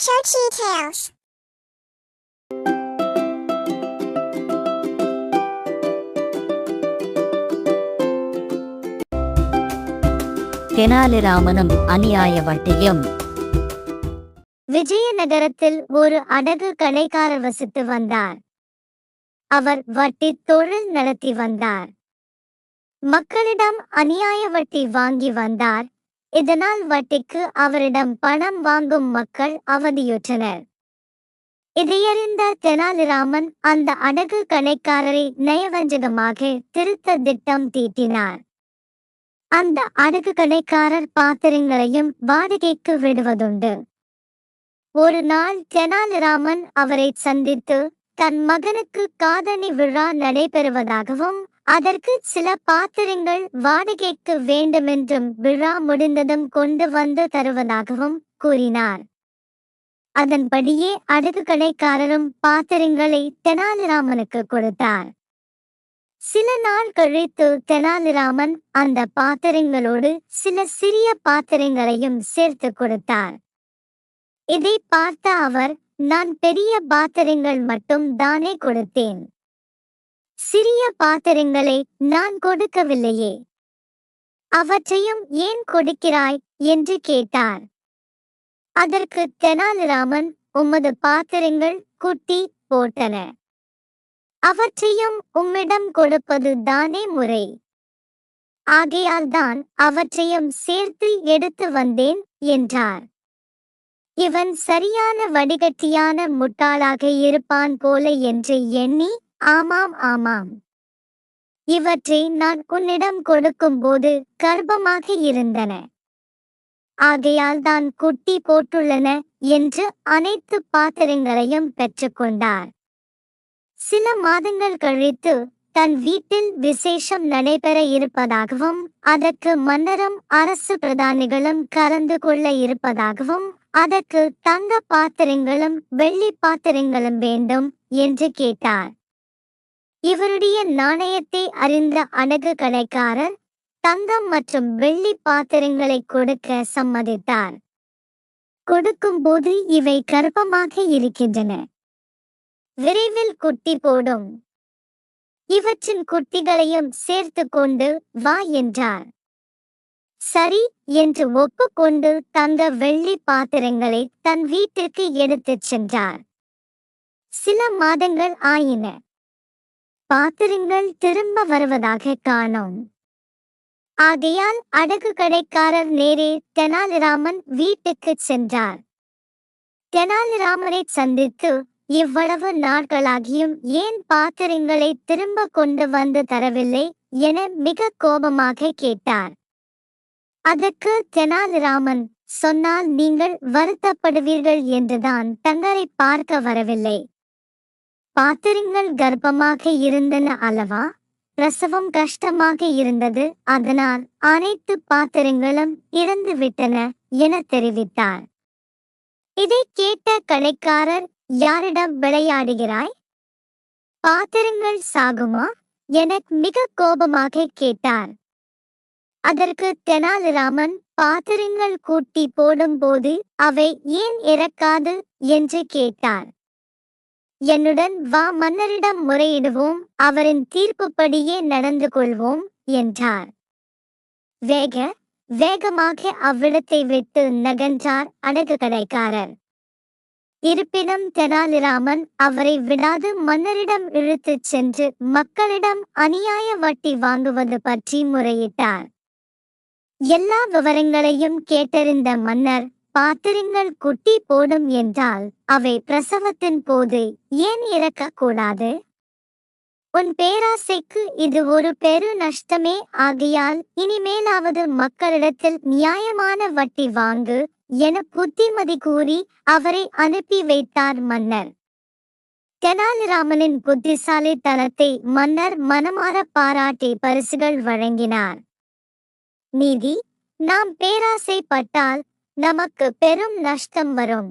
Chochi Tales. தெனாலிராமனும் அநியாய வட்டியும். விஜயநகரத்தில் ஒரு அடகு கடைக்காரர் வசித்து வந்தார். அவர் வட்டி தொழில் நடத்தி வந்தார். மக்களிடம் அநியாய வட்டி வாங்கி வந்தார். இதனால் வட்டிக்கு அவரிடம் பணம் வாங்கும் மக்கள் அவதியுற்றனர். இதையறிந்த தெனாலிராமன் அந்த அடகு கடைக்காரரை நயவஞ்சகமாக திருத்த திட்டம் தீட்டினார். அந்த அடகு கடைக்காரர் பாத்திரங்களையும் வாடகைக்கு விடுவதுண்டு. ஒரு நாள் தெனாலிராமன் அவரை சந்தித்து தன் மகனுக்கு காதணி விழா நடைபெறுவதாகவும் அதற்கு சில பாத்திரங்கள் வாடகைக்கு வேண்டுமென்றும் விழா முடிந்ததும் கொண்டு வந்து தருவதாகவும் கூறினார். அதன்படியே அடகு கடைக்காரரும் பாத்திரங்களை தெனாலிராமனுக்கு கொடுத்தார். சில நாள் கழித்து தெனாலிராமன் அந்த பாத்திரங்களோடு சில சிறிய பாத்திரங்களையும் சேர்த்து கொடுத்தார். இதை பார்த்த அவர், நான் பெரிய பாத்திரங்கள் மட்டும் தானே கொடுத்தேன், சிறிய பாத்திரங்களை நான் கொடுக்கவில்லையே, அவற்றையும் ஏன் கொடுக்கிறாய் என்று கேட்டார். அதற்கு தெனாலிராமன், உமது பாத்திரங்கள் குட்டி போட்டன, அவற்றையும் உம்மிடம் கொடுப்பது தானே முறை, ஆகையால் தான் அவற்றையும் சேர்த்து எடுத்து வந்தேன் என்றார். இவன் சரியான வடிகட்டியான முட்டாளாக இருப்பான் போல என்று எண்ணி, ஆமாம் ஆமாம், இவற்றை நான் உன்னிடம் கொடுக்கும் போது கர்ப்பமாக இருந்தன, ஆகையால் தான் குட்டி போட்டுள்ளன என்று அனைத்து பாத்திரங்களையும் பெற்றுக்கொண்டார். சில மாதங்கள் கழித்து தன் வீட்டில் விசேஷம் நடைபெற இருப்பதாகவும் அதற்கு மன்னரும் அரசு பிரதானிகளும் கலந்து கொள்ள இருப்பதாகவும் அதற்கு தங்க பாத்திரங்களும் வெள்ளி பாத்திரங்களும் வேண்டும் என்று கேட்டார். இவருடைய நாணயத்தை அறிந்த அடகு கடைக்காரர் தங்கம் மற்றும் வெள்ளி பாத்திரங்களை கொடுக்க சம்மதித்தார். கொடுக்கும்போது இவை கர்ப்பமாக இருக்கின்றன, விரைவில் குட்டி போடும், இவற்றின் குட்டிகளையும் சேர்த்து கொண்டு வா என்றார். சரி என்று ஒப்புக்கொண்டு தங்க வெள்ளி பாத்திரங்களை தன் வீட்டிற்கு எடுத்துச் சென்றார். சில மாதங்கள் ஆயின. பாத்திரங்கள் திரும்ப வருவதாக காணோம். ஆகையால் அடகு கடைக்காரர் நேரே தெனாலிராமன் வீட்டுக்கு சென்றார். தெனாலிராமனை சந்தித்து, இவ்வளவு நாட்களாகியும் ஏன் பாத்திரங்களை திரும்ப கொண்டு வந்து தரவில்லை என மிக கோபமாக கேட்டார். அதற்கு தெனாலிராமன், சொன்னால் நீங்கள் வருத்தப்படுவீர்கள் என்றுதான் தங்களை பார்க்க வரவில்லை. பாத்திரங்கள் கர்ப்பமாக இருந்தன அல்லவா, பிரசவம் கஷ்டமாக இருந்தது, அதனால் அனைத்து பாத்திரங்களும் இறந்து விட்டன என தெரிவித்தார். இதை கேட்ட கடைக்காரர், யாரிடம் விளையாடுகிறாய், பாத்திரங்கள் சாகுமா என மிக கோபமாக கேட்டார். அதற்கு தெனாலிராமன், பாத்திரங்கள் கூட்டி போடும்போது அவை ஏன் இறக்காது என்று கேட்டார். என்னுடன் வா, மன்னரிடம் முறையிடுவோம், அவரின் தீர்ப்புப்படியே நடந்து கொள்வோம் என்றார். வேகமாக அவ்விடத்தை விட்டு நகன்றார் அடகு கடைக்காரர். இருப்பினும் தெனாலிராமன் அவரை விடாது மன்னரிடம் இழுத்துச் சென்று மக்களிடம் அநியாய வட்டி வாங்குவது பற்றி முறையிட்டார். எல்லா விவரங்களையும் கேட்டறிந்த மன்னர், பாத்திரங்கள் குட்டி போடும் என்றால் அவை பிரசவத்தின் போது ஏன் இறக்கக்கூடாது, உன் பேராசைக்கு இது ஒரு பெரு நஷ்டமே, ஆகையால் இனிமேலாவது மக்களிடத்தில் நியாயமான வட்டி வாங்கு என புத்திமதி கூறி அவரை அனுப்பி வைத்தார் மன்னர். தெனாலிராமனின் புத்திசாலித்தனத்தை மன்னர் மனமாற பாராட்டி பரிசுகள் வழங்கினார். நீதி, நாம் பேராசைப்பட்டால் நமக்கு பெரும் நஷ்டம் வரும்.